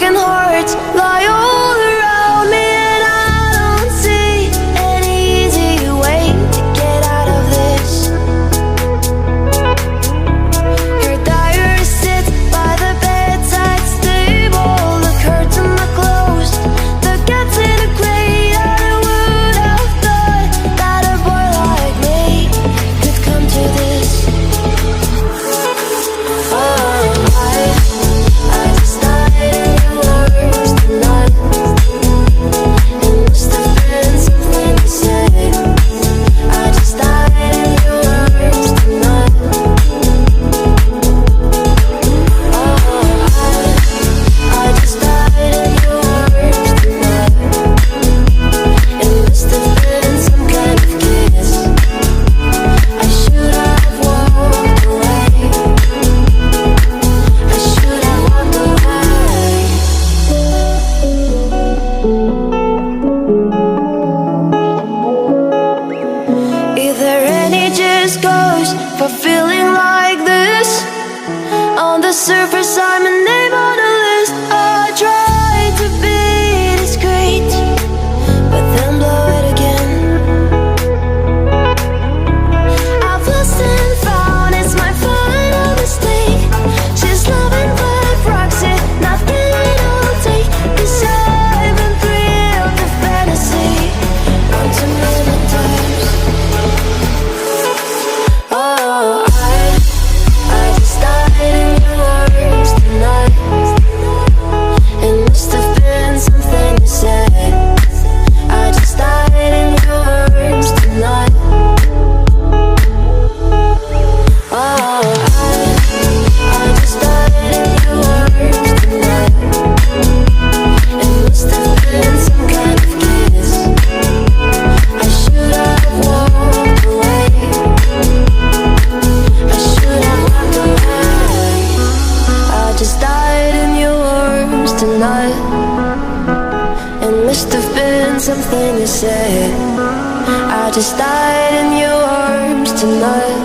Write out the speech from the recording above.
broken hearts lie all around me, and I don't see any easy way to get out of this. Her diary sits by the bedside table, the curtain are closed, the cat's in a crate. I would have thought that a boy like me could come to this. I just died in your arms tonight. It must have been something to say. I just died in your arms tonight. I just died in your arms tonight. It must have been some kind of kiss. I should have walked away. I should have walked away. Either any just goes for feeling like this. On the surface I'm a name on a list. I try to be discreet, but then blow it again. I've lost and found, it's my final mistake. She's loving by proxy, nothing I'll take. 'Cause I've been thrilled to fantasy one too many times. I just died in your arms tonight. It must have been something you said. I just died in your arms tonight. I just died in your arms tonight. It must have been some kind of kiss. I should have walked away. I should have walked away. I just died in your arms tonight. It must have been something you said. I just died in your arms tonight.